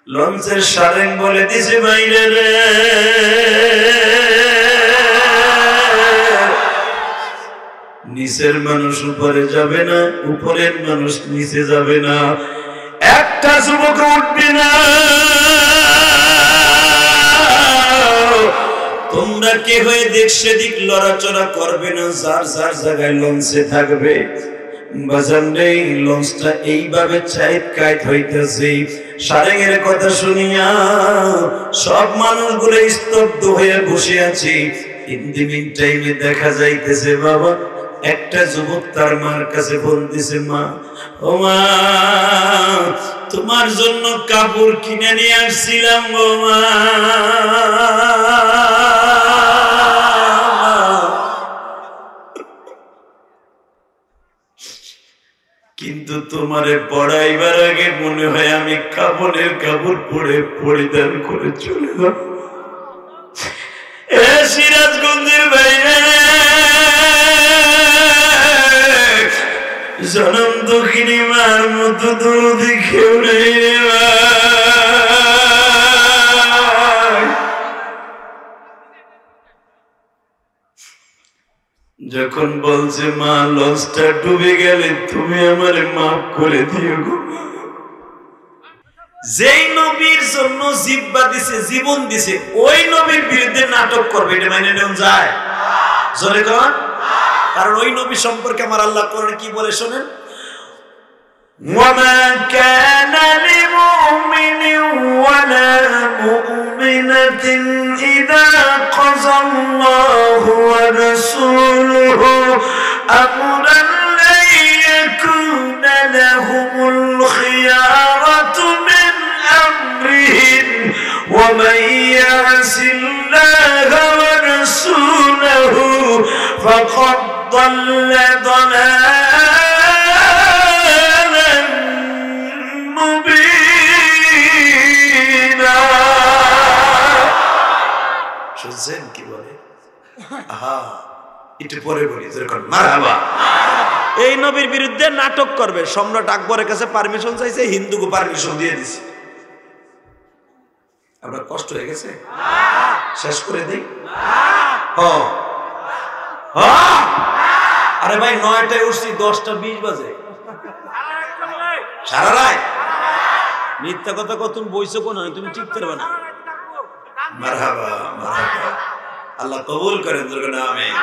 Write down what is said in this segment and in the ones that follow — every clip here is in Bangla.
লঞ্চের সারেং বলে দিছে বাইরে রে, নিচের মানুষ উপরে যাবে না, উপরের মানুষ নিচে যাবে না, একটা যুবক উঠবে না। তোমরা কে হয়ে দিক সেদিক লড়াচড়া করবে না, যার যার জায়গায় লঞ্চে থাকবে। বাজান রে, লঞ্চটা এইভাবে চাইত কাইত হইতেছে। সারেঙের কথা শুনিয়া সব মানুষগুলো স্তব্ধ হয়ে বসে আছি। ইন দি মিন টাইমে দেখা যাইতেছে বাবা একটা যুবক তার মার কাছে বলতেছে, মা ও মা, তোমার জন্য কাপড় কিনে নিয়ে আসছিলাম গো মা। কিন্তু তোমারে পড়াইবার আগে মনে হয় আমি কাপড়ের কাপড় পরে পরিধান করে চলে যাব। এ সিরাজগঞ্জের বাইরে জনম দক্ষিণী মার মতো দরদি কেউ নেই রে ভাই। যখন বলছে মা লঞ্চটা ডুবে গেলে তুমি আমারে মাফ করে দিও গো। যেই নবীর জন্য জিব্বা দিছে, জীবন দিছে, ওই নবীর বিরুদ্ধে নাটক করবে, এটা মানে নেওয়া যায়? জোরে কন। কারণ ওই নবী সম্পর্কে আমার আল্লাহ কোরআনে কি বলে শোনেন, ওয়ামা কানা লিমুমিনিন ওয়ালা মুমিনাতিন ইযা কাযাল্লাহু ওয়া রাসূলুহু আমরান লা ইয়াকুনা লাহুমুল খিয়ারাতু মিন আমরিহিম ওয়া মান ইয়াসিল্লাহা ওয়া রাসূলুহু ফাকাদ ضل ضلالا مبينا। শুনছেন কি বলে? আহা, একটু পরে বলি যেরকম মারহাবা। এই নবীর বিরুদ্ধে নাটক করবে, সম্রাট আকবরের কাছে পারমিশন চাইছে, হিন্দুকে পারমিশন দিয়ে দিছে। আপনার কষ্ট হয়ে গেছে? শেষ করে দেই। আরে ভাই 9টায় উঠছি, 10টা 20 বাজে। সারা রাত মিথ্যা কথা কত বইছো কোন, তুমি ঠিক করবে না। মারহাবা মারহাবা, আল্লাহ কবুল করেন। আমিন।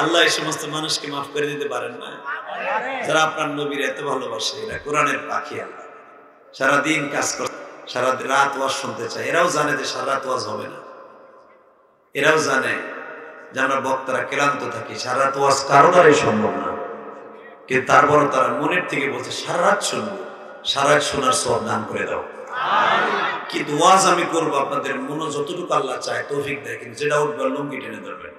আল্লাহ এই সমস্ত মানুষকে মাফ করে দিতে পারেন না যারা আপনার নবীর এত ভালোবাসে। এরা কোরআনের পাখি। আল্লাহ সারাদিন কাজ করে, সারা রাত ওয়াজ শুনতে চায়। এরাও জানে যে সারা রাত ওয়াজ হবে না, এরাও জানে যে আমরা বক্তারা ক্লান্ত থাকি, সারা রাত ওয়াজ কারো দ্বারাই সম্ভব না। কিন্তু তারপর তারা মনের থেকে বলছে সারা রাত শুনবো, সারা রাত শোনার সওয়াব দান করে দাও। কিন্তু ওয়াজ আমি করবো, আপনাদের মনে যতটুকু আল্লাহ চায় তৌফিক দেয়, কিন্তু যেটা উঠবে লুঙ্গি টেনে ধরবেন।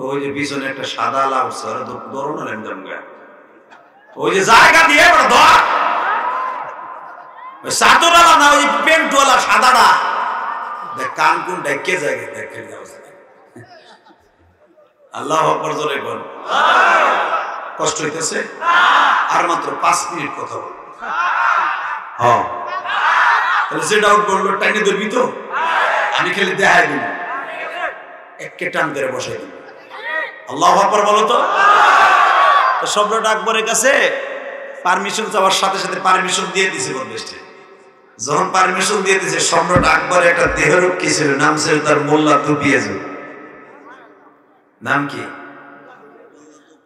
ওই যে পিছনে একটা সাদা আলা উঠছে, ওরা ধরো না একদম গায়ে, ওই যে জায়গা দিয়ে ধর, চাদর আলা না, ওই পেন্টওয়ালা সাদাটা কান কোনটা কে জায়গায় দেখে আল্লাহ আকবার জোরে বল। কষ্ট হইতেছে? আর মাত্র 5 মিনিট কথা বল। হ্যাঁ, তাহলে যে ডাউট বললো টাইনে ধরবি তো? আমি খেলে দেখাই দিব, একে টান করে বসাই দিব। আল্লাহ আকবার বলো তো। সম্রাট আকবরের কাছে পারমিশন চাওয়ার সাথে সাথে পারমিশন দিয়ে দিছে বলবেস্টে। যখন পারমিশন দিয়ে দিয়েছে, সম্রাট আকবর একটা দেহরক্ষী ছিল, নাম ছিল তার মোল্লা দুপিয়াজু। নাম কি?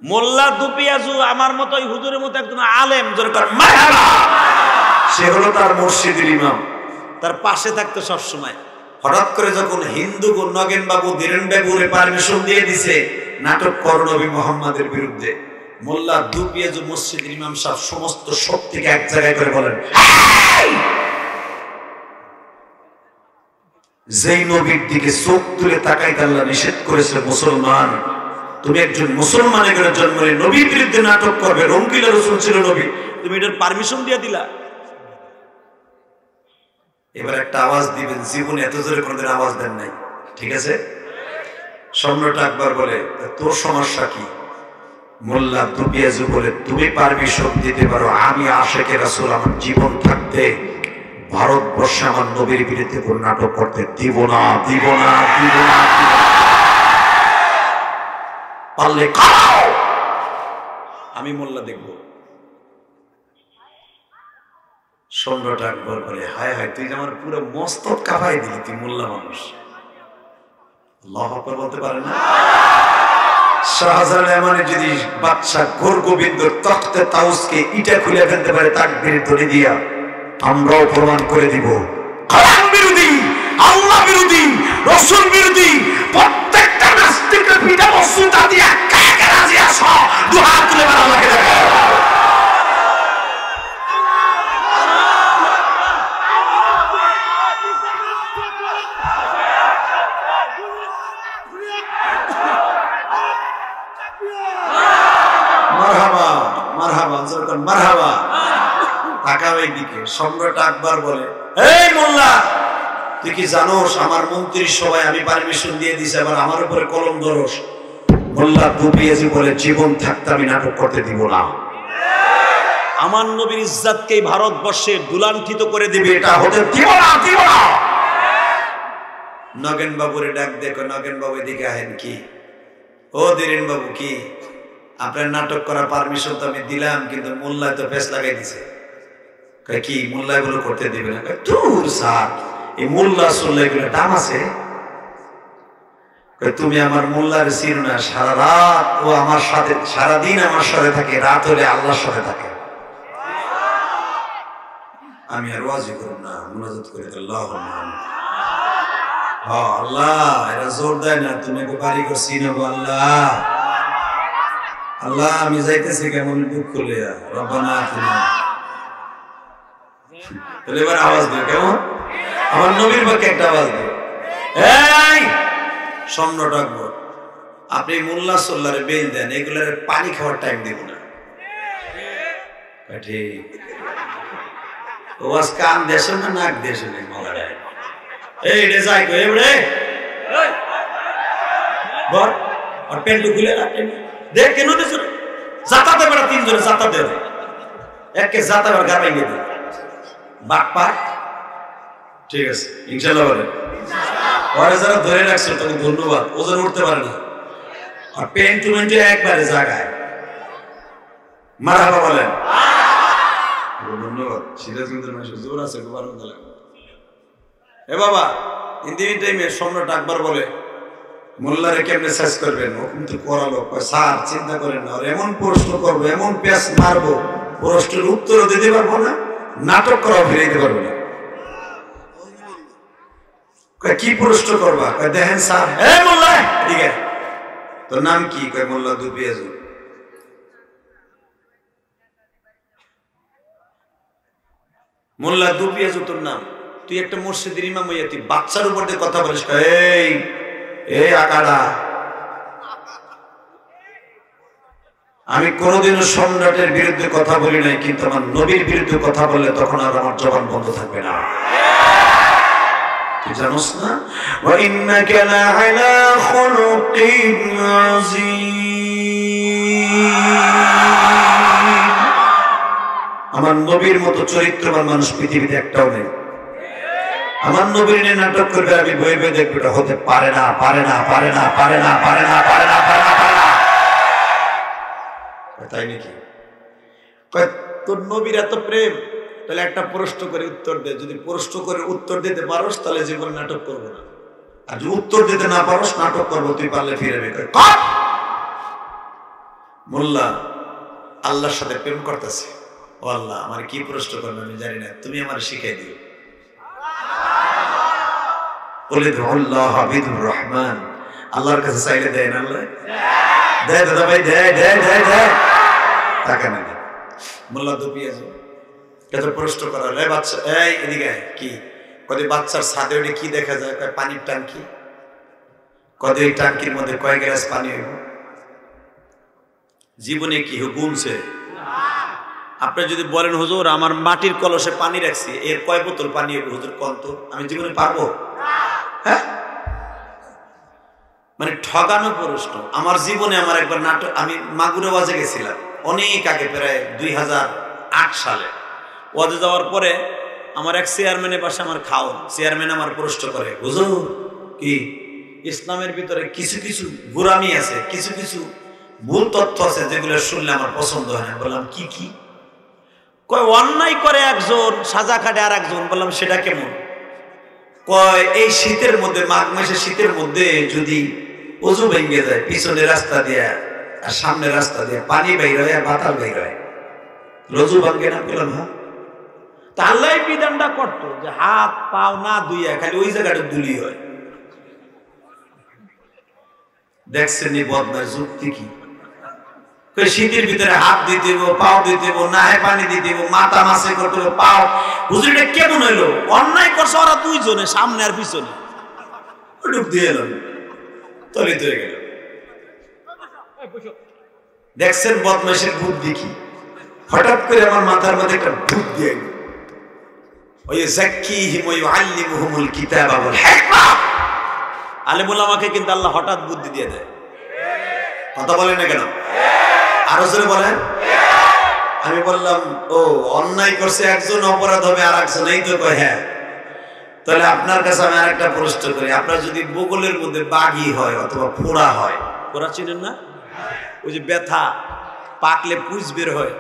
মোল্লা দুপিয়াজু। আমার মতো ওই হুজুরের মতো একজন আলেম, সে হলো তার মসজিদের ইমাম, তার পাশে থাকতো সবসময়। হঠাৎ করে যখন হিন্দু নগেন বাবু ধীরেন বাবুরে পারমিশন দিয়ে দিছে নাটক কর নবী মোহাম্মদের বিরুদ্ধে, মোল্লা দুপিয়াজু মসজিদের ইমাম সাহেব সমস্ত শক্তিকে এক জায়গায় করে বলেন, যেই নবীর দিকে চোখ তুলে তাকাইতে আল্লাহ নিষেধ করেছে, মুসলমান তুমি একজন মুসলমানের ঘরে জন্ম নিয়ে নবীর বিরুদ্ধে নাটক করবে, রঙ্গিলা রাসূল ছিল নবী, তুমি এটার পারমিশন দিয়ে দিলা। এবার একটা আওয়াজ দিবেন, জীবনে এত জোরে কোনদিন আওয়াজ দেন নাই, ঠিক আছে? সম্রাট আকবর বলে, তোর সমস্যা কি? মোল্লা দুপিয়াজু বলে, তুমি পারমিশন দিতে পারো, আমি আশেকে রাসূল আমার জীবন থাকতে ভারতবর্ষে আমার নবীর বিরুদ্ধে কোন নাটক করতে দিব না, দিব না, দিব না। পারলে খাও, আমি মোল্লা দেখব। সম্রাট আকবর বলে, হায় হায়, তুই আমার পুরো মস্তক কাঁপাই দিলি, তুই মোল্লা মানুষ। আল্লাহু আকবার বলতে পারে না? শাহজালাল এমনি যদি বাদশা গোরগোবিন্দর তখতে তাউসকে ইটা খুলে ফেলতে পারে তাকবীর ধ্বনি দিয়া, আমরাও প্রমাণ করে দিব কোরআন বিরোধী, আল্লাহ বিরোধী, রাসূল বিরোধী প্রত্যেকটা নাস্তিকের পিঠে বস্তুতা দিয়া কাকে রাজি আসো, দুই হাত তুলে আল্লাহকে দেখো। মারহাবা, মারহাবা, জোরকার মারহাবা। তাকাও এইদিকে। সম্রাট আকবর বলে, এই মোল্লা, তুই কি জানোস আমার মন্ত্রী সবাই আমি পারমিশন দিয়ে দিছি, আবার আমার উপরে কলম ধরস? মোল্লা দুপিয়াজি বলে, জীবন থাকতে আমি নাটক করতে দিব না। আমার নবীর ইজ্জতকে ভারতবর্ষে দুলান্ঠিত করে দিবে, এটা হতে দিব না, দিব না। নগেন বাবুরে ডাক দেখো, নগেন বাবু এদিকে আহেন। কি ও ধীরেন বাবু, কি আপনার নাটক করার পারমিশন তো আমি দিলাম, কিন্তু মোল্লায় তো পেছ লাগাই দিছে। কি মোল্লা এগুলো করতে দিবে না? দূর স্যার, এই মোল্লা সোল্লা এগুলো দাম আছে? তুমি আমার মোল্লার চিনো না, সারা রাত ও আমার সাথে, সারাদিন আমার সাথে থাকে, রাত হলে আল্লাহর সাথে থাকে। আমি আর ওয়াজি করব না, মুনাজাত করে আল্লাহুম্মা আমিন। আল্লাহ, এরা জোর দেয় না, তুমি একটু বাড়ি করছি না গো আল্লাহ। আল্লাহ, আমি যাইতেছি কেমন দুঃখ লইয়া, রব্বানা আতিনা। তাহলে এবার আওয়াজ দিও, কেমন? আমার নবীর পক্ষে একটা আওয়াজ দিও। এই সম্রাট আকবর, আপনি মোল্লা সোল্লারে বেল দেন, এগুলার পানি খাওয়ার টাইম দিব না। ঠিক ওয়াজ কান দেশে না নাক দেশে নেই মলাড়ায়। এই রে যাই কো এবড়ে বল, আর পেন্টু খুলে রাখেন দেখ কেন দেছ জাতাতে বড় তিন জনে জাতাতে হবে, একে জাতাবার গা ভাঙিয়ে দে বাক পাক। ঠিক আছে ইনশাআল্লাহ বলেন। ওরা যারা ধরে রাখছে তাকে ধন্যবাদ, ওজন উঠতে পারে না। আর পেন্টু মেন্টু একবারে জায়গায় মারহাবা বলেন। ধন্যবাদ। সিরাজগঞ্জের মানুষ জোর আছে, খুব আনন্দ লাগে। এ বাবা, ইন্দিমিন টাইমে সম্রাট আকবর বলে, মোল্লারে কেমনে শেষ করবেন? ও কিন্তু করালো, স্যার চিন্তা করেন না, এমন প্রশ্ন করবো, এমন পেঁচ মারবো, প্রশ্নের উত্তরও দিতে পারবো না, নাটক করাও ফিরে দিতে পারবো না। কি প্রশ্ন করবা? দেখেন স্যার। এ মোল্লা, এদিকে তোর নাম কি? কয় মোল্লা দুপিয়াজু। মোল্লা দুপিয়াজু তোর নাম? তুই একটা মসজিদের ইমাম হইয়া তুই বাচ্চার উপর দিয়ে কথা বলিস? এই আকাড়া, আমি কোনোদিনও সম্রাটের বিরুদ্ধে কথা বলি নাই, কিন্তু আমার নবীর বিরুদ্ধে কথা বললে তখন আর আমার জবান বন্ধ থাকবে না। তুই জানোস না, ওয়া ইন্নাকা লাআলা খুলুকিন আযীম। আমার নবীর মতো চরিত্রবান মানুষ পৃথিবীতে একটাও নেই। আমার নবীর নিয়ে নাটক করবে, আমি বই বই দেখবো, এটা হতে পারে না, পারে না, পারে না, পারে না, পারে না, পারে না, পারে না, পারে না। তাই নাকি? তোর নবীর এত প্রেম, তাহলে একটা প্রশ্ন করে উত্তর দে। যদি প্রশ্ন করে উত্তর দিতে পারোস তাহলে জীবনে নাটক করবো না, আর যদি উত্তর দিতে না পারোস নাটক করবো। তুই পারলে ফিরে বের। মোল্লা আল্লাহর সাথে প্রেম করতেছে। ও আল্লাহ, আমার কি প্রশ্ন করবে আমি জানি না, তুমি আমার শিখাই দিও। রহমান, আল্লাহর কাছে চাইলে দেয় না? আল্লাহ দেয় দাদা ভাই, দেয় দেয় দেয় দেয়। তাকে না মোল্লা দুপিয়াজু এত প্রশ্ন করা, বাচ্চা এই এদিকে কি কদি বাচ্চার ছাদে ওটা কি দেখা যায়? পানির ট্যাঙ্কি। কদি ওই ট্যাঙ্কির মধ্যে কয় গ্লাস পানি হইব? জীবনে কি গুনছে? আপনি যদি বলেন হুজুর আমার মাটির কলসে পানি রাখছি, এর কয় বোতল পানি হইব হুজুর কন্ত? আমি জীবনে পারবো? হ্যাঁ, মানে ঠগানো প্রশ্ন। আমার জীবনে আমার একবার নাটক, আমি মাগুরা ওয়াজে গেছিলাম অনেক আগে, প্রায় 2008 সালে। ওয়াজে যাওয়ার পরে আমার এক চেয়ারম্যানের পাশে আমার খাওন, চেয়ারম্যান আমার প্রশ্ন করে, হুজুর কি ইসলামের ভিতরে কিছু কিছু গোরামি আছে, কিছু কিছু ভুল তথ্য আছে যেগুলো শুনলে আমার পছন্দ হয় না। বললাম কি কি? কয় অন্যায় করে একজন, সাজা খাটে আর একজন। বললাম সেটা কেমন? কয় এই শীতের মধ্যে, মাঘ মাসের শীতের মধ্যে যদি অজু ভেঙে যায়, পিছনের রাস্তা দিয়ে আর সামনের রাস্তা দিয়ে পানি বের হয় আর বাতাস বের হয়, রজু ভাঙ্গে না? বললাম হ্যাঁ। তা আল্লাহ বিধানটা করতো যে হাত পাও না ধুইয়া খালি ওই জায়গাটা দুলি হয়। দেখছেন এই বদমার যুক্তি কি? শীতের ভিতরে হাত দিতে হইব, পাও দিতে হইব, নাহে পানি দিতে হইব, মাথা মাসে করতে হইব, পাও। হুজুর এটা কেমন হইলো? অন্যায় করছে ওরা দুইজনে, সামনে আর পিছনে। ডুব দিয়ে এলাম, তলিত হয়ে গেল। দেখছেন বদমাইশের বুদ্ধি কি? হঠাৎ করে আমার মাথার মধ্যে একটা ভূত দিয়ে গেল। ওই যাক্কিহিম ওয়া ইউআল্লিমুহুমুল কিতাবা ওয়াল হিকমা। আলেম ওলামাকে কিন্তু আল্লাহ হঠাৎ বুদ্ধি দিয়ে দেয়। কথা বলেন না কেন? আরো জোরে বলেন। আমি বললাম ও অন্যায় করছে একজন, অপরাধ হবে আর একজন, এই তো কয় হ্যাঁ। তাহলে আপনার কাছে আমি আরেকটা প্রশ্ন করি, আপনার যদি বগলের মধ্যে বাগি হয় অথবা ফোড়া হয়, ফোড়া চিনেন না? ওই যে ব্যথা পাকলে পুজ বের হয়,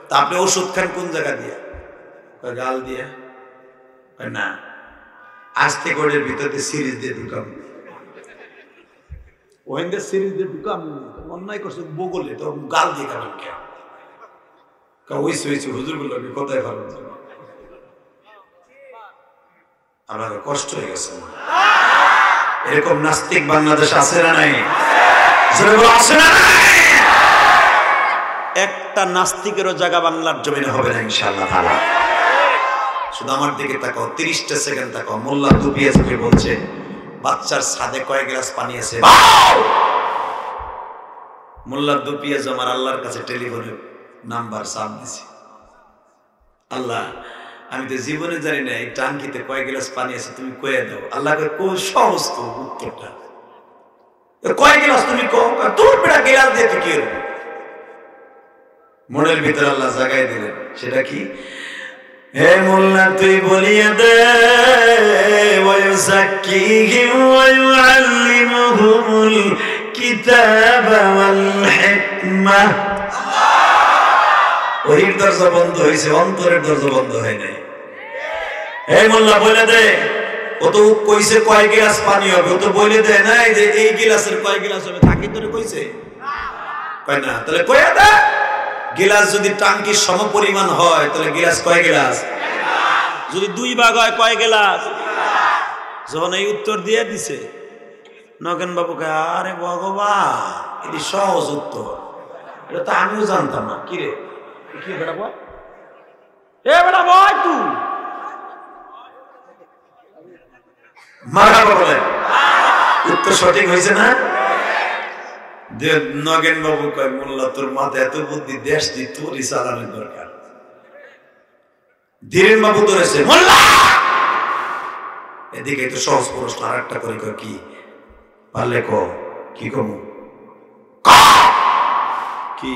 তা আপনি ওষুধ খান কোন জায়গা দিয়ে? গাল দিয়ে? না, আস্তে কোডের ভিতরে সিরিজ দিয়ে ঢুকাম, ওখানে সিরিজ দিয়ে ঢুকাম। অন্যায় করছে বগলে, তো গাল দিয়ে খাবেন কেন? ওইসে হুজুর গুলো কোথায় ভালো, আমার কষ্ট হয়ে গেছে। এরকম নাস্তিক বাংলাদেশ আছে না নাই? আছে না নাই? একটা নাস্তিকেরও জায়গা বাংলার জমিনে হবে না ইনশাআল্লাহ তাআলা। শুধু আমার দিকে তাকাও, 30টা সেকেন্ড তাকাও। মোল্লা দুপিয়া চোখে বলছে, বাচ্চার ছাদে কয় গ্লাস পানি আছে? মোল্লা দুপিয়া আমার আল্লাহর কাছে টেলিফোনে নাম্বার চাপ দিছি, আল্লাহ আমি তো জীবনে জানি না এই টাঙ্কিতে কয় গ্লাস পানি আছে, তুমি কয়ে দাও। আল্লাহ সহজ তো উত্তরটা, কয় গ্লাস তুমি কও, তোর বেটা গ্লাস দিয়ে তুই কি করবি? মনের ভিতরে আল্লাহ জাগাই দিলেন, সেটা কি? হে মোল্লা তুই বলিয়ে দে, ওয়ায়ুযাক্কিহিম ওয়া ইউআল্লিমুহুমুল কিতাবা ওয়াল হিকমা। ওহির দরজা বন্ধ হয়েছে, অন্তরের দরজা বন্ধ হয় নাই। হে মোল্লা বলে দে, ও তো কইছে কয় গ্লাস পানি হবে, ও তো বলে দেয় না যে এই গ্লাসের কয় গ্লাস হবে, তাকে তোরে কইছে? কয় না। তাহলে কয়ে দে, গ্লাস যদি টাঙ্কির সম পরিমাণ হয় তাহলে গ্লাস কয় গ্লাস? যদি 2 ভাগ হয় কয় গ্লাস? যখন এই উত্তর দিয়ে দিছে, নগেন বাবুকে আরে ভগবান, এটি সহজ উত্তর, এটা তো আমিও জানতাম না। কি রে কি বেটা বল, এ বেটা বল তুই মারহাবা বলেন, উত্তর সঠিক হয়েছে না? নগেন বাবু কয়, মোল্লা তোর মাথায় এত বুদ্ধি, দেশ তুই তোরই চালানোর দরকার। ধীরেন বাবু ধরেছে, মোল্লা এদিকে তো সহজ প্রশ্ন আর একটা করে, কি পারলে ক, কি কমু কি?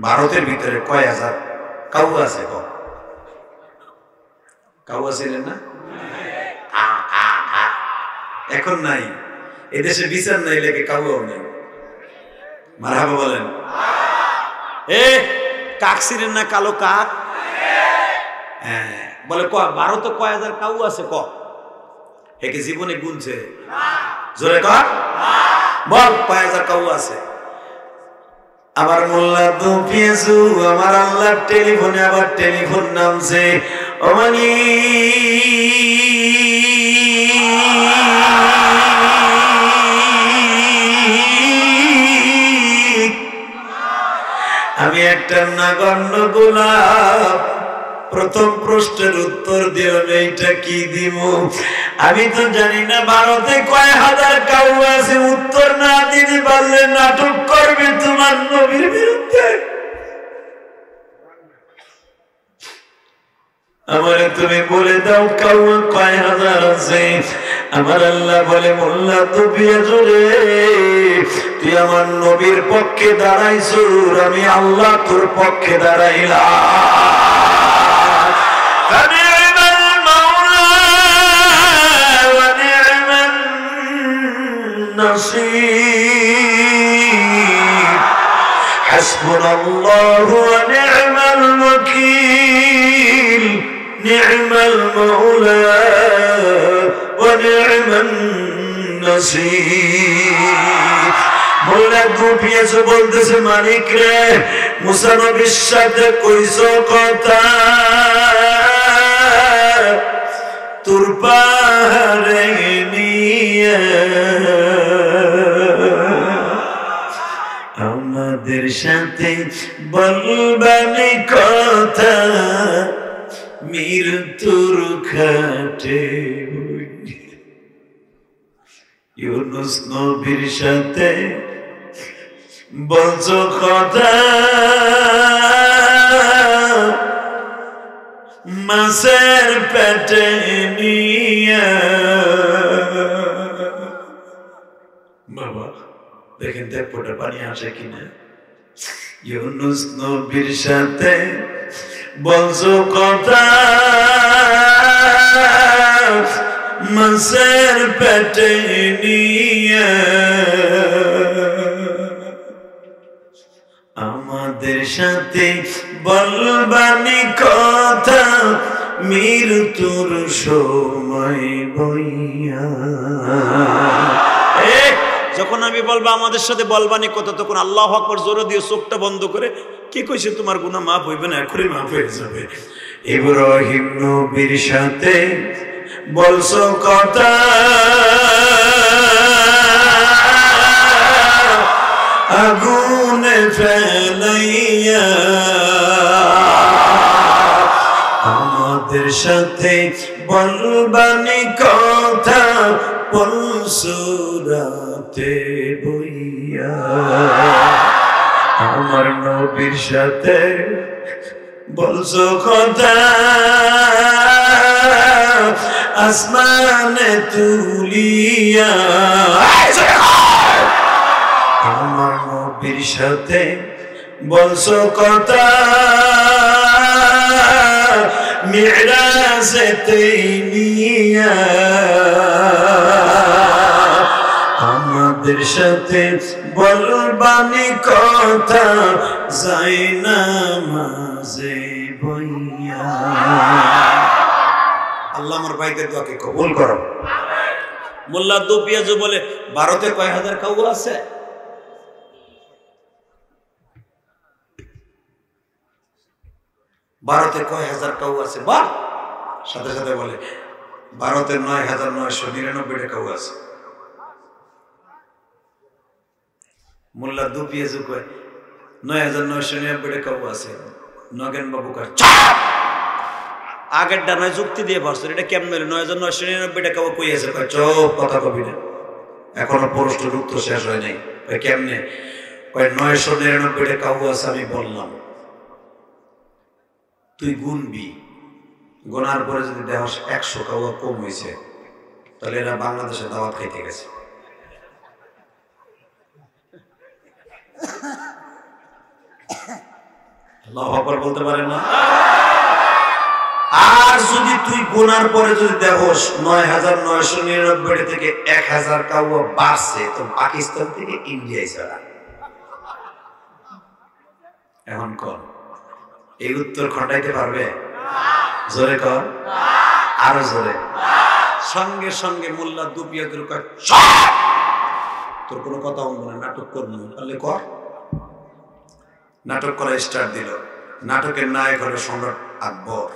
ভারতের ভিতরে কয় হাজার কাউ আছে? কাউ ছিলেন না? এখন নাই, এদেশে বিচার নাই লেগে কাউও নেই। মারহাবা বলেন। এ কাক ছিলেন না? কালো কাক। হ্যাঁ বলে ভারতে কয় হাজার কাউ আছে? একে জীবনে গুনছে? জোরে ক, বল কয় হাজার কাউ আছে? আবার মোল্লা দুপিয়েছু, আমার আল্লাহর টেলিফোনে আবার টেলিফোন নামছে, ও মানি আমি একটা নাগণ্য গোলাপ, প্রথম প্রশ্নের উত্তর দিলাম, এইটা কি দিব? আমি তো জানি না ভারতে কয় হাজার কাউ আছে। উত্তর না দিতে পারলে নাটক করবে তোমার নবীর বিরুদ্ধে। আমারে তুমি বলে দাও কাউ কয় হাজার আছে। আমার আল্লাহ বলে মোল্লা দুপিয়াজ রে তুই আমার নবীর পক্ষে দাঁড়াইছো আমি আল্লাহ তোর পক্ষে দাঁড়াইলাম حسبنا الله ونعم الوكيل نعم المولى ونعم النصير মোল্লা দুপিয়াছে বলতেছে মালিক রে মুসা নবীর সাথে কইছো কথা তোর পাহাড়ে নিয়ে আমাদের সাথে বলবানি কথা মৃত্যুর খাটে ইউনুস নবীর সাথে বলছো কথা মাছের পেটে নিয়ে বাবা দেখেন দেখ ফোটা পানি আসে কিনা ইউনুস নবীর সাথে বলছো কথা মাছের পেটে নিয়ে আমাদের সাথে বলবানি কথা মৃত্যুর সময় বইয়া যখন আমি বলবো আমাদের সাথে বলবানি কথা তখন আল্লাহু আকবার জোরে দিয়ে চোখটা বন্ধ করে কি কইছে তোমার গুনাহ মাফ হইবে না এখনই মাফ হয়ে যাবে ইব্রাহিম নবীর সাথে বলছো কথা আগুনে ফেলাইয়া আমাদের সাথে বলবানি কথা পলসুরাতে বইয়া আমার নবীর সাথে বলছো কথা আসমানে তুলিয়া আমার নবীর সাথে বলছো কথা মিরাজেতে নিয়া আমাদের সাথে বলবানি কথা যাই নামাজে বইয়া আল্লাহ আমার ভাইদের দোয়াকে কবুল করো মোল্লা দুপিয়াজু বলে ভারতে কয় হাজার কাউয়া আছে ভারতে কয় হাজার কাউয়া আছে বাহ সাথে সাথে বলে ভারতে ৯,৯৯৯টা কাউয়া আছে মোল্লা দুপিয়াজু কয় ৯,৯৯৯টা কাউয়া আছে নগেন বাবু কয় আগের ডানায় যুক্তি দিয়ে পারছেন এটা কেমন হলো ৯,৯৯৯টা কাউয়া কই আছে কয় চুপ কথা কবি না এখনো প্রশ্নের উত্তর শেষ হয় নাই কয় কেমনে কয় ৯৯৯টা কাউয়া আছে আমি বললাম তুই গুনবি গোনার পরে যদি দেহ ১০০ কাউয়া কম হয়েছে তাহলে এরা বাংলাদেশে দাওয়াত খাইতে গেছে আল্লাহু আকবার বলতে পারেন না আর যদি তুই গোনার পরে যদি দেখোস ৯,৯৯৯ থেকে ১,০০০ কাউয়া বাড়ছে তো পাকিস্তান থেকে ইন্ডিয়ায় ছাড়া এখন কর এই উত্তর খন্ডাইতে পারবে জোরে কর আরো জোরে সঙ্গে সঙ্গে মোল্লা দুপিয়াজুর কয় তোর কোনো কথা বলবো না নাটক করবো তাহলে কর নাটক করা স্টার্ট দিল নাটকের নায়ক হলো সম্রাট আকবর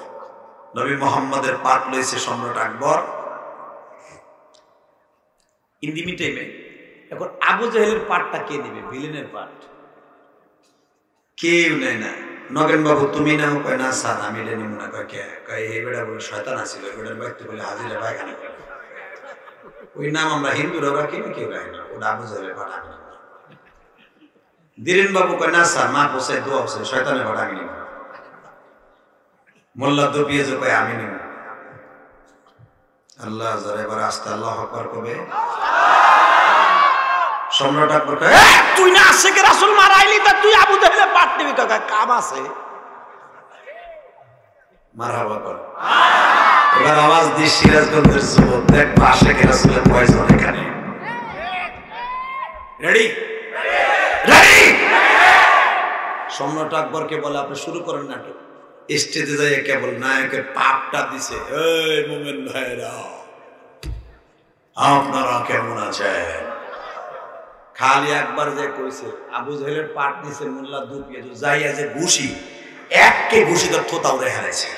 নবী মুহাম্মদের পাঠ লইছে সম্রাট আকবর ইন দি মিটাইমে এখন আবু জাহেলের পাঠটা কে নেবে ভিলেনের পাঠ কেউ নেয় না নগেন বাবু তুমি নাও কয় না স্যার আমি এটা নিব না কয় কে কয় এই বেটা বলে শয়তান আছিল ওই বেটার ব্যক্তি বলে হাজিরা পায়খানা করে ওই নাম আমরা হিন্দুরা রাখি না কেউ রাখি না ওটা আবু জাহেলের পাঠ আমি ধীরেন বাবু কয় না স্যার মা পোষায় দোয়া পোষায় শয়তানের পাঠ আমি নিব মোল্লা দুপিয়াজু কয় আমি নিব আল্লাহ যারা এবার আস্তে আল্লাহ আকবার কবে সম্রাট আকবর তুই না আশেকের রাসূল মারাইলি তা তুই আবু জাহেলের পাট নিবি কাকা কাম আছে মারহাবা কর এবার আওয়াজ দিস সিরাজগঞ্জের যুবক দেখ আশেকের রাসূলের পয়জন এখানে রেডি রেডি সম্রাট আকবরকে বলে আপনি শুরু করেন নাটক স্টেজে যাই কেবল নায়কের পাপটা দিছে এই মোমেন ভাইরা আপনারা কেমন আছেন খালি একবার যে কইছে আবু জাহেলের পাট দিছে মোল্লা দুপিয়ে যাইয়া যে ঘুষি এককে ঘুষি তো থোতাও রেখা দিয়েছে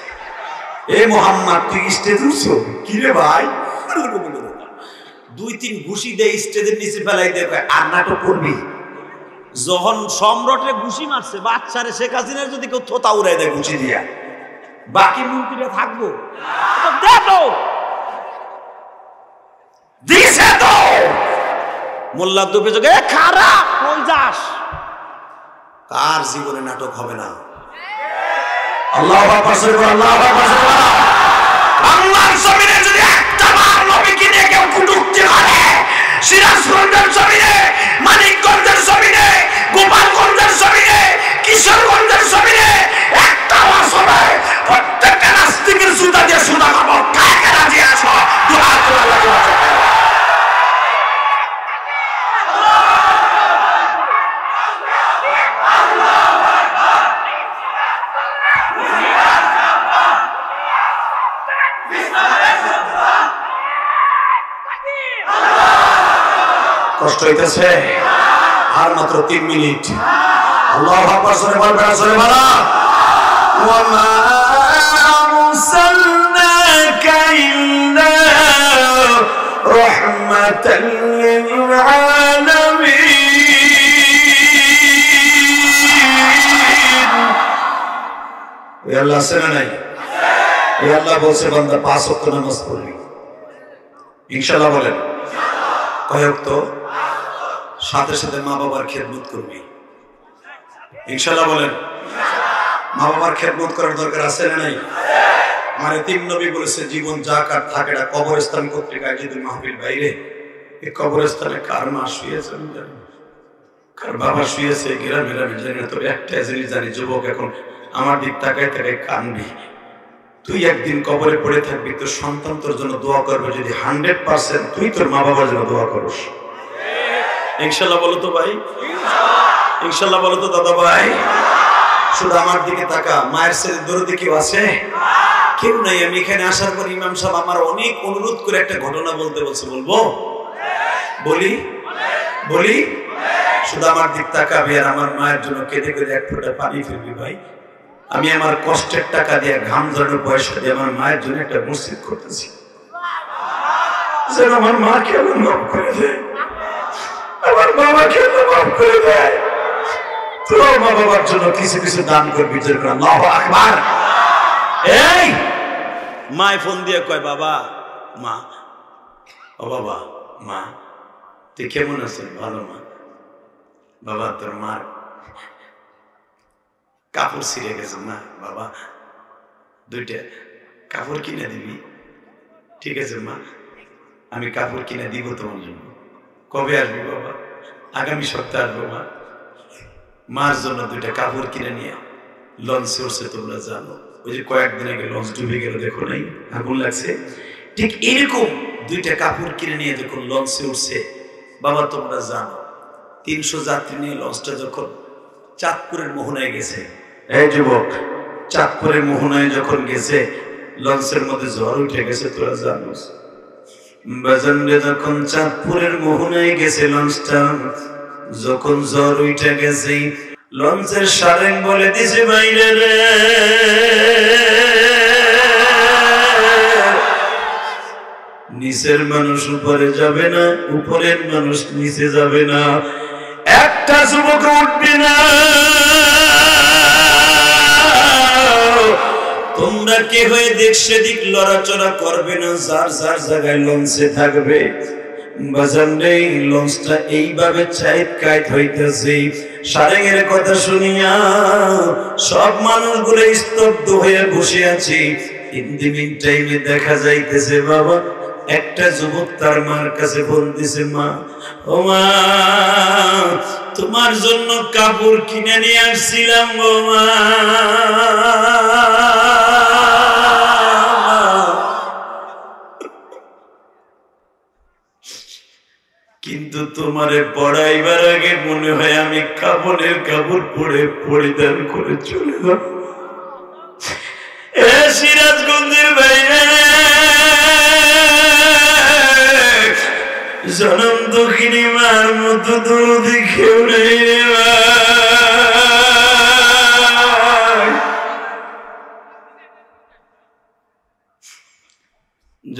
এ মোহাম্মদ তুই স্টেজে উঠছো কি রে ভাই দুই তিন ঘুষি দিয়ে স্টেজের নিচে ফেলাই দিয়ে আর নাটক করবি যখন সম্রাটে ঘুষি মারছে বাচ্চারে শেখ হাসিনার যদি কেউ থোতা উড়াই দেয় ঘুষি দিয়া বাকি মন্ত্রীরা থাকবো দিছে তো মোল্লা দুপে যোগে খারাপ কই যাস কার জীবনে নাটক হবে না আল্লাহু আকবার আল্লাহু আকবার আল্লাহর জমিনে যদি একটা বার নবীকে নিয়ে কেউ কুটুক্তি করে সিরাজগঞ্জের জমিনে মানিকগঞ্জের জমিনে গোপালগঞ্জের জমিনে কিশোরগঞ্জের জমিনে একটা আওয়াজ হবে প্রত্যেকটা নাস্তিকের জুতা দিয়ে সুদা খাবো কাকে রাজি আছো দোয়া করে আল্লাহ কষ্ট হইতেছে আর মাত্র 3 মিনিট আল্লাহু আকবার সরে বলবেন সরে বলা ওয়া মা আরসালনাকা ইল্লা রাহমাতাল লিল আলামিন ওয়া আল্লাহ সেনা নাই ওয়া আল্লাহ বলছে বান্দা 5 ওয়াক্ত নামাজ পড়বি ইনশাআল্লাহ বলেন কয় ওয়াক্ত সাথে সাথে মা বাবার খেদমত করবি ইনশাআল্লাহ বলেন মা বাবার খেদমত করার দরকার আছে না নাই আমার তিন নবী বলেছে জীবন যাকাত থাকে এটা কবরস্থান কর্তৃক আয়োজিত মাহফিল বাইরে এই কবরস্থানে কার মা শুয়েছে জানি কার বাবা শুয়েছে গ্রামে গ্রামে জানি তো একটা জিনিস জানি যুবক এখন আমার দিক তাকায় তাকায় কানবি তুই একদিন কবরে পড়ে থাকবি তোর সন্তান তোর জন্য দোয়া করবে যদি 100% তুই তোর মা বাবার জন্য দোয়া করিস ইনশাআল্লাহ বলো তো ভাই ইনশাআল্লাহ বলো তো দাদা ভাই শুধু আমার দিকে তাকা মায়ের ছেলে দরদি কেউ আছে কেউ নাই আমি এখানে আসার পর ইমাম সাহেব আমার অনেক অনুরোধ করে একটা ঘটনা বলতে বলছে বলবো বলি বলি শুধু আমার দিক তাকাবি আর আমার মায়ের জন্য কেঁদে কেঁদে এক ফোঁটা পানি ফেলবি ভাই আমি আমার কষ্টের টাকা দিয়ে ঘাম ঝরানোর পয়সা দিয়ে আমার মায়ের জন্য একটা মসজিদ করতেছি যেন আমার মাকে আমার মাফ করে দেয় আমার বাবাকে মাফ করে দেয় তোর মা বাবার জন্য কিছু কিছু দান করবি আল্লাহু আকবার এই মায় ফোন দিয়ে কয় বাবা মা ও বাবা মা তুই কেমন আছিস ভালো মা বাবা তোর মার কাপড় ছিঁড়ে গেছে না বাবা দুইটা কাপড় কিনে দিবি ঠিক আছে মা আমি কাপড় কিনে দিব তোমার জন্য কবে আসবি বাবা আগামী সপ্তাহে আসবো মা মার জন্য দুইটা কাপড় কিনে নিয়ে লঞ্চে উঠছে তোমরা জানো ওই যে কয়েকদিন আগে লঞ্চ ডুবে গেল দেখো নাই আগুন লাগছে ঠিক এরকম দুইটা কাপড় কিনে নিয়ে যখন লঞ্চে উঠছে বাবা তোমরা জানো 300 যাত্রী নিয়ে লঞ্চটা যখন চাঁদপুরের মোহনায় গেছে এই যুবক চাঁদপুরের মোহনায় যখন গেছে লঞ্চের মধ্যে ঝড় উঠে গেছে তোরা জানোস বাজারে যখন চাঁদপুরের মোহনায় গেছে লঞ্চটা যখন ঝড় উঠে গেছে লঞ্চের সারেং বলে দিছে বাইরে রে নিচের মানুষ উপরে যাবে না উপরের মানুষ নিচে যাবে না একটা যুবক উঠবে না তোমরা কে হয়ে দেখ সেদিক লড়াচড়া করবে না যার যার জায়গায় লঞ্চে থাকবে বাজারে লঞ্চটা এইভাবে চাইত কাইত হইতেছে সারেঙের কথা শুনিয়া সব মানুষগুলো স্তব্ধ হয়ে বসে আছে ইন দি মিন টাইমে দেখা যাইতেছে বাবা একটা যুবক তার মার কাছে বলতেছে, মা ও মা, তোমার জন্য কাপড় কিনে নিয়ে আসছিলাম গো মা, কিন্তু তোমারে পড়াইবার আগে মনে হয় আমি কাপড়ের কাপড় পরে পরিধান করে চলে যাব। সিরাজগঞ্জের বাইরে জনম দক্ষিণী মার মতো দরদি কেউ নেই রে ভাই।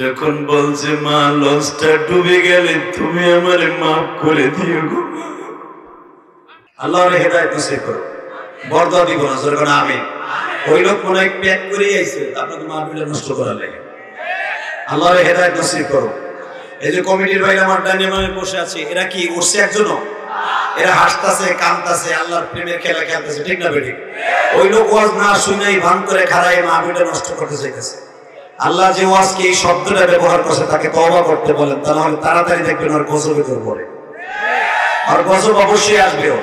যখন বলছে মা লঞ্চটা ডুবে গেলে তুমি আমারে মাফ করে দিও গো, আল্লাহর হেদায়েত নসিব করো, বরদোয়া দিব না, জোরে বলো আমিন। ওই লোক মনে হয় প্যাক করে আইছে আপনাদের মাহফিলটা নষ্ট করার লাগে। আল্লাহর হেদায়েত নসিব করো। এই যে কমিটির ভাইরা আমার ডানে বামে বসে আছে, এরা কি উঠছে একজনও? এরা হাসতেছে কাঁদতেছে, আল্লাহর প্রেমের খেলা খেলতেছে, ঠিক না বেঠিক? ওই লোক ওয়াজ না শুনেই ভান করে খাড়ায় মাহফিলটা নষ্ট করতে চাইতেছে। আল্লাহ যে ওয়াজকে এই শব্দটা ব্যবহার করছে তাকে তওবা করতে বলেন, তা নাহলে তাড়াতাড়ি দেখবেন আর গজবে পড়ে, আর গজব অবশ্যই আসবেও।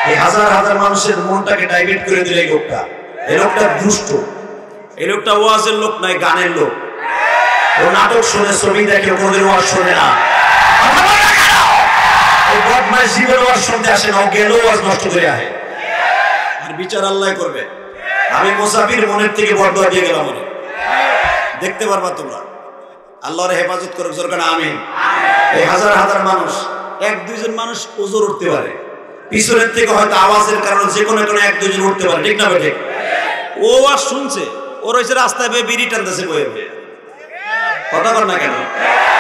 এই হাজার হাজার মানুষের মনটাকে ডাইভার্ট করে দিল এই লোকটা। এই লোকটা দুষ্ট, এই লোকটা ওয়াজের লোক নয়, গানের লোক। ও নাটক শুনে, ছবি দেখে, ওদের ওয়াজ শোনে না। ও বদমাইশ জীবন ওয়াজ শুনতে আসে না, ও গেলেও ওয়াজ নষ্ট করে আসে, আর বিচার আল্লাহ করবে। আমি মুসাফির মনের থেকে বরদোয়া দিয়ে গেলাম, দেখতে পারবা তোমরা। আল্লাহর হেফাজত করুক, জোরে বলো আমিন। এই হাজার হাজার মানুষ, এক দুইজন মানুষ ওজোর উঠতে পারে, পিছনের থেকে হয়তো আওয়াজের কারণে যে কোনো এক দুইজন উঠতে পারে, ঠিক না বেঠে? ও আর শুনছে, ও রয়েছে রাস্তায় বেয়ে বিড়ি টানতেছে, বয়ে কথা কর না কেন?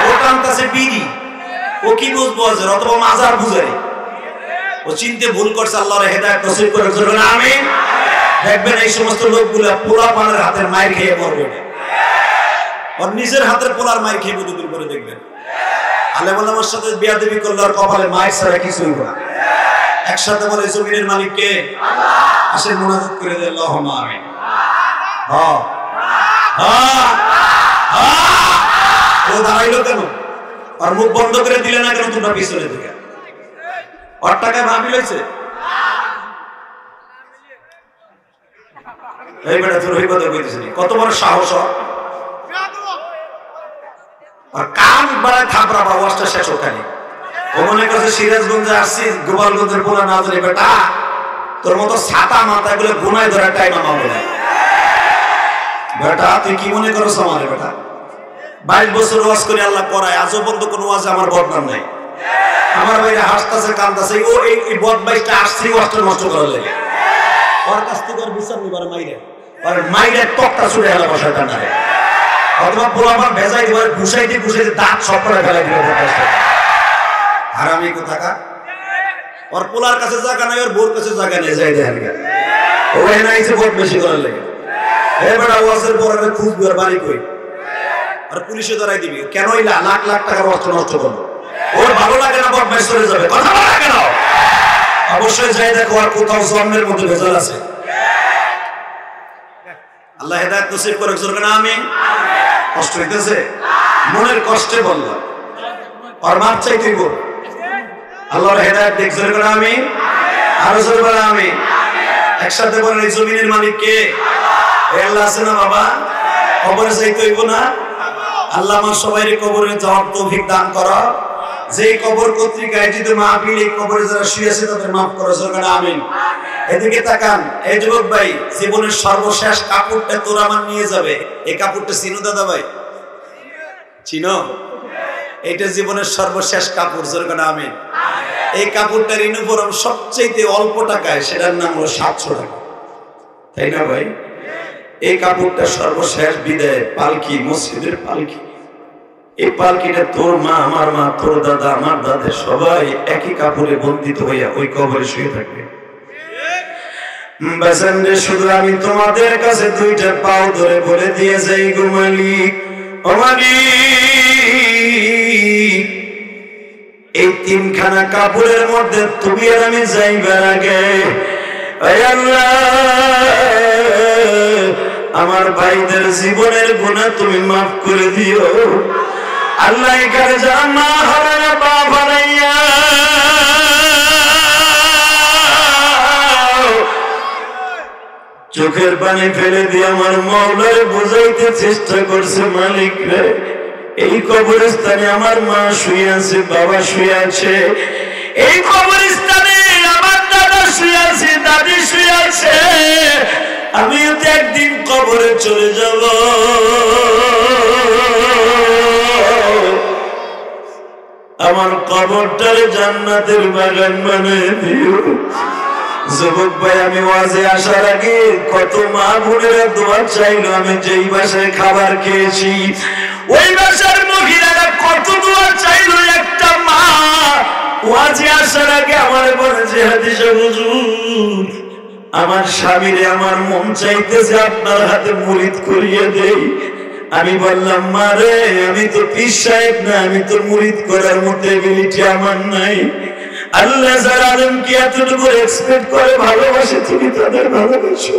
ও টানতেছে বিড়ি, ও কি বুঝবো আজের, অথবা মাজার বুঝাই, ও চিনতে ভুল করছে। আল্লাহর হেদায়েত নসিব করুক, জোরে বলো আমিন। দেখবেন এই সমস্ত লোকগুলা পোলা পানের হাতের মায়ের খেয়ে মরবে না, ওর নিজের হাতের পোলার মায়ের খেয়ে দুদিন করে দেখবেন। আলেম ওলামার সাথে বেয়াদবি করলে আর কপালে মায়ের ছাড়া কিছুই না। একসাথে বলে জমিনের মালিক কে? আল্লাহ। আসেন মুনাজাত করে দেন, আল্লাহুম্মা আমিন। হ্যাঁ হ্যাঁ হ্যাঁ। ও দাঁড়াইলো কেন? আর মুখ বন্ধ করে দিলে না কেন তোমরা পিছনে দিকে? ওর টাকায় মাহফিল হয়েছে? এই বেটা তোর ওই কথা কইতেছিস, কত বড় সাহস! আর কান বাড়ায় থাপড়া বা ওয়াজটা শেষ ওখানে। ও মনে করছে সিরাজগঞ্জে আসছি, গোপালগঞ্জের পোলা না জানি, বেটা তোর মতো ছাতা মাথায় গুলো গুনায় ধরার টাইম আমার বলে। বেটা তুই কি মনে করছ আমারে? বেটা 22 বছর ওয়াজ করে আল্লাহ করায়, আজও পর্যন্ত কোনো ওয়াজে আমার বদনাম নাই। আমার বাইরে হাসতেছে কাঁদতেছে, ও এই বদমাইশটা আসছে ওয়াজটা নষ্ট করার লাগে। ওর কাছ থেকে আর বিচার নিবার মাইরে, আর মাইরে তক্তা ছুড়ে গেল বসাটা না, অথবা পোলাপান ভেজাই দিবার ঘুষাইতে ঘুষাইতে দাঁত সব করে ফেলাই দিল। হারামি কোথাকার! ওর পোলার কাছে জায়গা নাই, ওর বোর কাছে জায়গা নেই, যাই দেখেন ও এনে আইছে ভোট বেশি করার লাগে। এবারে ওয়াজের পরে খুঁজবি ওর বাড়ি কই, আর পুলিশে ধরাই দিবি। কেন লাখ লাখ টাকার অর্থ নষ্ট করবো? ওর ভালো লাগে না, বদমাইশ চলে যাবে, কথা বলা কেন? অবশ্যই যাই দেখো আর কোথাও জন্মের মধ্যে ভেজাল আছে। আল্লাহ হেদায়েত নসিব করুক, জোরে বলো আমিন। কষ্ট হইতেছে? মনের কষ্টে বললাম, আর মাপ চাইতেই বল। আল্লাহর হেদায়েত দেখ, জোরে বলো আমিন। আরো জোরে বলো আমিন। একসাথে বলেন, এই জমিনের মালিক কে? আল্লাহ আছে না বাবা? কবরে যাইতে হইব না? আল্লাহ আমার সবাইকে কবরে যাওয়ার তৌফিক দান করো। যে কবর কর্তৃক আয়োজিত মাহফিল, এই কবরে যারা শুয়ে আছে তাদের মাফ করো, জোরে বলো আমিন। এদিকে তাকান, এই যুবক ভাই, জীবনের সর্বশেষ কাপড়টা তোর আমার নিয়ে যাবে, এই কাপড়টা চিনো দাদা ভাই? চিনো? এটা জীবনের সর্বশেষ কাপড়, জোরে বলো আমিন। এই কাপড়টার ইউনিফর্ম সবচেয়ে অল্প টাকায়, সেটার নাম হলো 700 টাকা, তাই না ভাই? এই কাপড়টা সর্বশেষ বিদায় পালকি, মসজিদের পালকি। এই পালকিটা তোর মা, আমার মা, তোর দাদা, আমার দাদা, সবাই একই কাপড়ে বন্দিত হইয়া ওই কবরে শুয়ে থাকবে। বাজান রে, শুধু আমি তোমাদের কাছে দুইটা পাও ধরে বলে দিয়ে যাই, গো মালিক, ও মালিক, এই 3খানা কাপড়ের মধ্যে তুমি আর আমি যাইবার আগে আমার ভাইদের জীবনের গুনাহ তুমি মাফ করে দিও। আল্লাহ এখানে যারা মা হারা না বাপ হারাইয়া চোখের পানি ফেলে দিয়ে আমার মাওলারে বুঝাইতে চেষ্টা করছে, মালিক রে এই কবরস্থানে আমার মা শুয়ে আছে, বাবা শুয়ে আছে, এই কবরস্থানে আমার দাদা শুয়ে আছে, দাদি শুয়ে আছে, আমিও তো একদিন কবরে চলে যাব, আমার কবরটারে জান্নাতের বাগান বানিয়ে দিও। যুবক ভাই, আমি ওয়াজে আসার আগে কত মা বোনেরা দোয়া চাইলো, আমি যেই বাসায় খাবার খেয়েছি ওই বাসার মহিলারা কত দোয়া চাইলো। একটা মা ওয়াজে আসার আগে আমার বলেছে, হাদিসা হুজুর আমার স্বামীরে আমার মন চাইতেছে আপনার হাতে মুরিদ করিয়ে দেই। আমি বললাম, মা রে আমি তো পীর সাহেব না, আমি তো মুরিদ করার মতো এবিলিটি আমার নাই। আল্লাহ যারা আলেমকে এতটুকু এক্সপেক্ট করে ভালোবাসে, তুমি তাদের ভালোবাসো,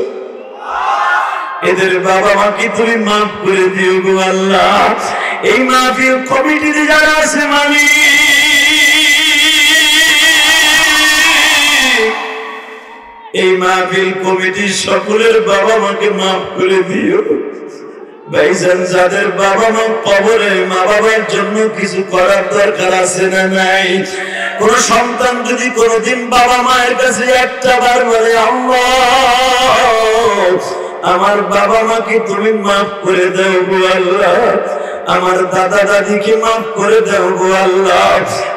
এদের বাবা মাকে তুমি মাফ করে দিও গো আল্লাহ। এই মাহফিল কমিটিতে যারা আছে মালিক, এই মাহফিল কমিটির সকলের বাবা মাকে মাফ করে দিও। ভাইজান, যাদের বাবা মা কবরে, মা বাবার জন্য কিছু করার দরকার আছে না নাই? কোন সন্তান যদি কোনদিন বাবা মায়ের কাছে একটা বার বলে, আল্লাহ আমার বাবা মাকে তুমি মাফ করে দাও গো আল্লাহ, আমার দাদা দাদিকে মাফ করে দাও গো আল্লাহ,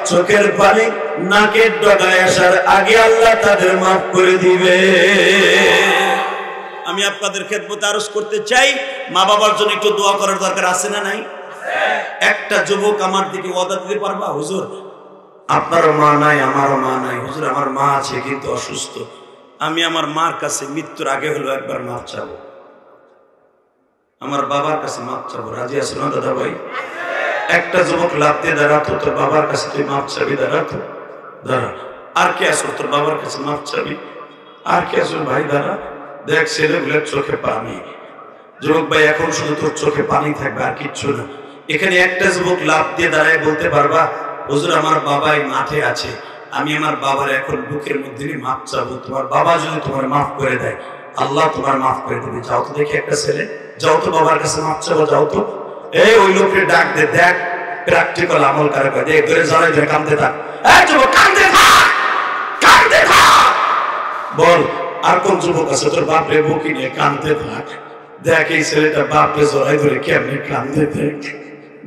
চোখের পানি নাকের ডগায় আসার আগে আল্লাহ তাদের মাফ করে দিবে। আমি আপনাদের খেদমতে আরজ করতে চাই, মা বাবার জন্য একটু দোয়া করার দরকার আছে না নাই? একটা যুবক আমার দিকে ওয়াদা দিতে পারবা, হুজুর আপনারও মা নাই আমারও মা নাই, হুজুর আমার মা আছে কিন্তু অসুস্থ, আমি আমার মার কাছে মৃত্যুর আগে হলো একবার মাপ চাবো, আমার বাবার কাছে মাপ চাবো, রাজি আছো না দাদা ভাই? একটা যুবক লাভ দিয়ে দাঁড়াতো, তোর বাবার কাছে তুই মাপ চাবি, দাঁড়াতো দাঁড়া। আর কে আসো তোর বাবার কাছে মাপ চাবি? আর কে আসো ভাই? দাঁড়া, দেখ ছেলেগুলোর চোখে পানি। যুবক ভাই, এখন শুধু তোর চোখে পানি থাকবে আর কিচ্ছু না। এখানে একটা যুবক লাভ দিয়ে দাঁড়ায় বলতে পারবা, হুজুর আমার বাবাই মাঠে আছে, আমি আমার বাবার এখন বুকের মধ্যে মাপ চাবো, তোমার বাবা যদি তোমার মাফ করে দেয় আল্লাহ তোমার মাফ করে দেবে। যাও তো দেখি একটা ছেলে, যাও তো বাবার কাছে মাপ চাবো, যাও তো। এই ওই লোকের ডাক দে, দেখ প্র্যাকটিক্যাল আমল কারে করে, দেখ ধরে জড়াই ধরে কাঁদতে থাক, কাঁদতে থাক, কাঁদতে থাক। বল আর কোন যুবক আছে তোর বাপরে বুকি নিয়ে কাঁদতে থাক, দেখ এই ছেলেটা বাপরে জড়াই ধরে কেমনে কাঁদতে, দেখ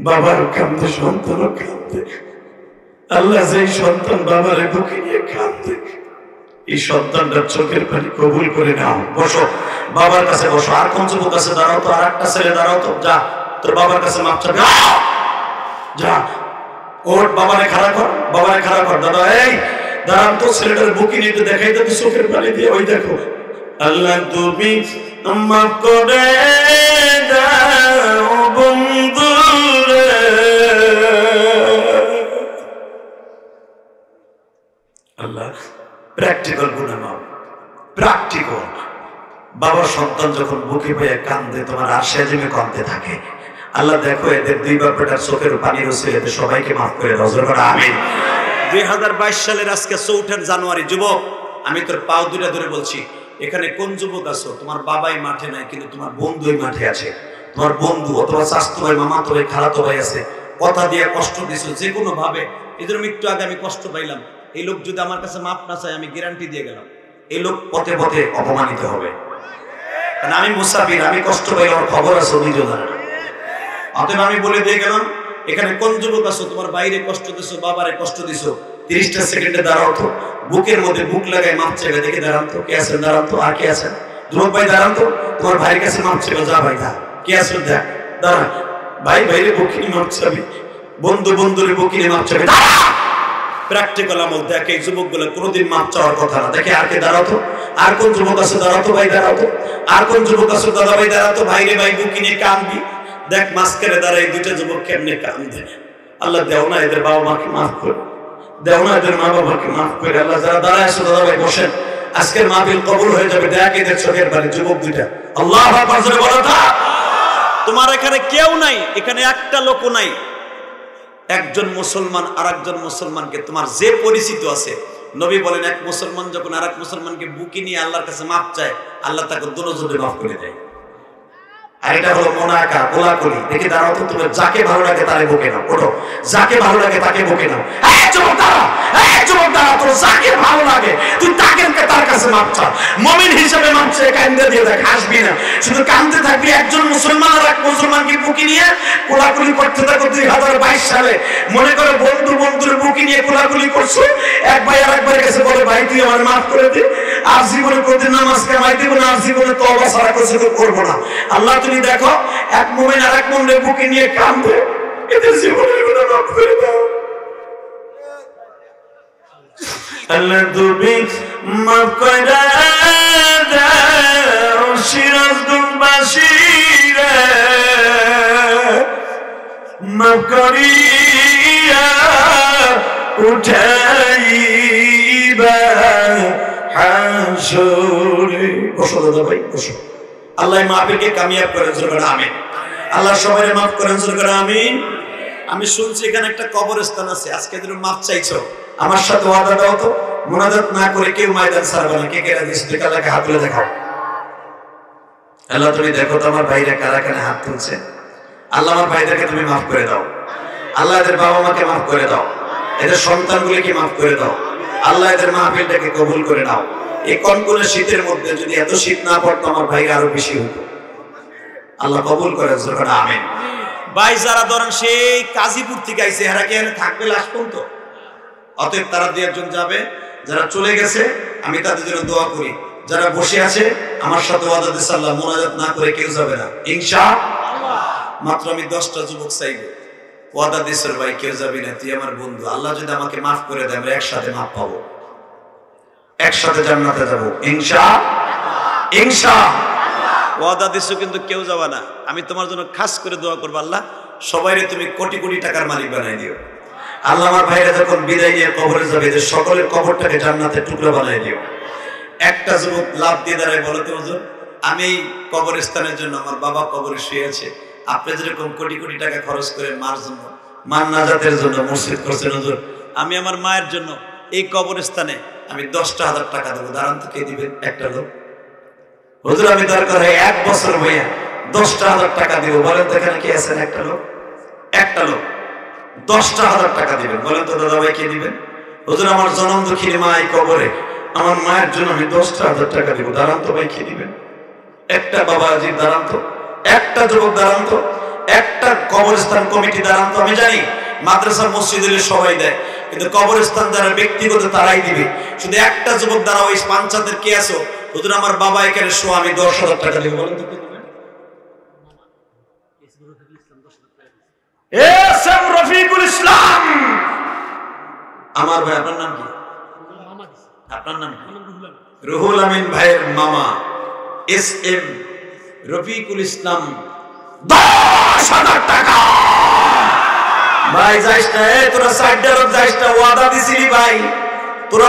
বাবারও কাঁদতে সন্তানও কাঁদতে। আল্লাহ যেই সন্তান বাবারে বুকে নিয়ে কাঁদতে, এই সন্তানটার চোখের পানি কবুল করে নাও। বসো বাবার কাছে বসো। আর কোন যুবক আছে? দাঁড়াও তো, আর একটা ছেলে দাঁড়াও তো, যা তোর বাবার কাছে মাপ চাবি, যা ওর বাবারে খাড়া কর, বাবারে খাড়া কর। দাদা এই দাঁড়ান তো, ছেলেটার বুকে নিয়ে একটু দেখাই তো চোখের পানি দিয়ে, ওই দেখো। আল্লাহ তুমি মাফ করে দাও বন্ধু রে, আল্লাহ প্র্যাকটিক্যাল গুনাহ মাফ, প্র্যাকটিক্যাল। বাবার সন্তান যখন বুকে পেয়ে কান্দে, তোমার আশা জমে কাঁদতে থাকে, আল্লাহ দেখো এদের দুই বাপটার চোখের পানি রয়েছে, এদের সবাইকে মাফ করে দাও, আমিন। 2022 সালের আজকে 4 জানুয়ারি। যুবক, আমি তোর পাও দুইটা ধরে বলছি, এখানে কোন যুবক আছো তোমার বাবাই মাঠে নাই কিন্তু তোমার বন্ধুই মাঠে আছে, তোমার বন্ধু অথবা স্বাস্থ্য ভাই, মামাতো ভাই, খালাতো ভাই আছে, কথা দিয়ে কষ্ট দিছো যে কোনো ভাবে। এদের একটু আগে আমি কষ্ট পাইলাম, এই লোক যদি আমার কাছে মাপ না চায় আমি গ্যারান্টি দিয়ে গেলাম এই লোক পথে পথে অপমানিত হবে। কারণ আমি মুসাফির, আমি কষ্ট পাইলে আমার খবর আছে অভিযোগ জানে না। অতএব আমি বলে দিয়ে গেলাম, এখানে কোন যুবক আছো তোমার বাইরে কষ্ট দিছো, বাবারে কষ্ট দিছো, 30টা সেকেন্ডে দাঁড়াও তো, বুকের মধ্যে বুক লাগায় মাপ চাইবে, দেখে দাঁড়ান তো, কে আছেন দাঁড়ান তো, আর কে আছেন? যুবক ভাই দাঁড়ান তো, তোমার ভাইয়ের কাছে মাপ চাইবে, যা ভাই দা, কে আছেন দেখ, দাঁড়া ভাই, ভাইরে বুকিনি মাপ চাবি, বন্ধু বন্ধুরে বুকিনি মাপ চাবি, প্র্যাকটিক্যাল আমল। দেখ এই যুবকগুলো কোনোদিন মাপ চাওয়ার কথা না। দেখে আর কে দাঁড়াও তো, আর কোন যুবক আছে দাঁড়াও তো ভাই, দাঁড়াও তো, আর কোন যুবক আছে দাদা ভাই দাঁড়াও তো, ভাইরে ভাই বুকিনি কাঁদবি। দেখ মাঝখানে দাঁড়ায় দুইটা যুবক কেমনে কাঁদে। আল্লাহ দেও না এদের বাবা মাকে মাফ করে, দেও না এদের মা বাবাকে মাফ করে। আল্লাহ যারা দাঁড়ায় আছো দাদা ভাই বসেন, আজকের মাহফিল কবুল হয়ে যাবে। দেখ এদের চোখের পানি, যুবক দুইটা, আল্লাহ আকবার জোরে বলো তো। তোমার এখানে কেউ নাই, এখানে একটা লোকও নাই, একজন মুসলমান আরেকজন মুসলমানকে, তোমার যে পরিচিত আছে, নবী বলেন এক মুসলমান যখন আরেক মুসলমানকে বুকে নিয়ে আল্লাহর কাছে মাপ চায়, আল্লাহ তাকে দুজনে মাফ করে দেয়। আর এটা হলো মোনাকা, কোলাকুলি। দেখি দাঁড়াও তো, তুমি যাকে ভালো লাগে তারে বুকে নাও, ওঠো, যাকে ভালো লাগে তাকে বুকে নাও। এই যুবক দাঁড়া, এই যুবক দাঁড়া, তোর যাকে ভালো লাগে তুই তাকে তার কাছে মাপ চা। মুমিন হিসেবে মাপ চেয়ে কান্দে দিয়ে দেখ, হাসবি না, শুধু কান্দতে থাকবি। একজন মুসলমান আর এক মুসলমানকে বুকে নিয়ে কোলাকুলি করতে থাকো। 2022 সালে মনে করে বন্ধু বন্ধুর বুকে নিয়ে কোলাকুলি করছো, এক ভাই আর এক ভাইয়ের কাছে বলে, ভাই তুই আমার মাফ করে দে, আর জীবনে কোনদিন নামাজ কামাই দিব না, আর জীবনে তওবা ছাড়া কিছু করবো না। আল্লাহ তুমি দেখো, এক মুমিন আর এক মুমিনের বুকে নিয়ে কাঁদবে, এদের জীবনের গুনাহ মাফ করে দাও। আল্লাহ তুমি মাফ করে দাও সিরাজগঞ্জবাসীরে, মাফ করিয়া উঠাইবা হাসরে। বসো দাদা ভাই, বসো। আল্লাহ মাহফিলকে কামিয়াব করেন, জোরে বলেন আমিন। আল্লাহ সবাই মাফ করেন, জোরে বলেন আমিন। আমি শুনছি এখানে একটা কবরস্থান আছে, আজকে তুমি মাফ চাইছো, আমার সাথে ওয়াদা দাও তো, মুনাজাত না করে কেউ ময়দান ছাড়বে না। কে কে রাজি? দেখে আল্লাহকে হাত তুলে দেখাও। আল্লাহ তুমি দেখো তো আমার ভাইরা কারা কারা হাত তুলছে। আল্লাহ আমার ভাইদেরকে তুমি মাফ করে দাও। আল্লাহ এদের বাবা মাকে মাফ করে দাও, এদের সন্তানগুলিকে মাফ করে দাও। আল্লাহ এদের মাহফিলটাকে কবুল করে নাও। এই কনকনে শীতের মধ্যে যদি এত শীত না পড়তো, আমার ভাইরা আরো বেশি হতো। আল্লাহ কবুল করে, আমিন। ভাই যারা ধরেন সেই কাজীপুর থেকে আইছে, এরা কি এখানে থাকবে লাশ পর্যন্ত? অতএব তারা 2 জন যাবে, যারা চলে গেছে আমি তাদের জন্য দোয়া করি। যারা বসে আছে আমার সাথে ওয়াদা দিয়েছে, আল্লাহ মুনাজাত না করে কেউ যাবে না ইনশাআল্লাহ। মাত্র আমি 10টা যুবক চাইবো, ওয়াদা দিয়েছে ভাই কেউ যাবি না, তুই আমার বন্ধু। আল্লাহ যদি আমাকে মাফ করে দেয়, আমরা একসাথে মাফ পাবো, একসাথে জান্নাতে যাবো ইনশাআল্লাহ, ইনশাআল্লাহ। ওয়াদা দিছো কিন্তু কেউ যাবে না। আমি তোমার জন্য খাস করে দোয়া করবো, আল্লাহ সবাইরে তুমি কোটি কোটি টাকার মালিক বানাই দিও। আল্লাহ আমার ভাইরা যখন বিদায় নিয়ে কবরে যাবে, এদের সকলের কবরটাকে জান্নাতের টুকরো বানাই দিও। একটা যুবক লাভ দিয়ে দাঁড়ায়, বলো তো হুজুর, আমি এই কবরস্থানের জন্য, আমার বাবা কবরে শুয়ে আছে, আপনি যেরকম কোটি কোটি টাকা খরচ করে মার জন্য, মার নাজাতের জন্য মসজিদ করছেন, হুজুর আমি আমার মায়ের জন্য এই কবরস্থানে আমি 10,000 টাকা দেবো, দাঁড়ান তো কে দিবেন? একটা লোক। হুজুর আমি দরকার হয় 1 বছর হইয়া 10,000 টাকা দিব, বলেন তো এখানে কে আছেন? একটা লোক, একটা লোক 10,000 টাকা দিবেন, বলেন তো দাদা ভাই কে দিবেন? হুজুর আমার জনম দুঃখিনী মা এই কবরে, আমার মায়ের জন্য আমি 10,000 টাকা দিব, দাঁড়ান তো ভাই কে দিবেন? একটা বাবা আজিব দাঁড়ান তো, একটা যুবক দাঁড়ান তো, একটা কবরস্থান কমিটি দাঁড়ান তো। আমি জানি মাদ্রাসা মসজিদের সবাই দেয়, কিন্তু কবরস্থান যারা ব্যক্তিগত তারাই দিবে। শুধু একটা যুবক দাঁড়াও, এই পাঞ্চাদের কে আছো? হুজুর আমার বাবা এখানে শো, আমি 10,000 টাকা দিব, বলেন তো কে দিবেন? এসএম রফিকুল ইসলাম। আমার ভাই, আপনার নাম কি? আপনার নাম কি? রুহুল আমিন ভাইয়ের মামা এসএম রফিকুল ইসলাম, 10,000 টাকা। ভাই যাইস না, তোরা সাইডার যাইস না, ওয়াদা দিছিলি ভাই, তোরা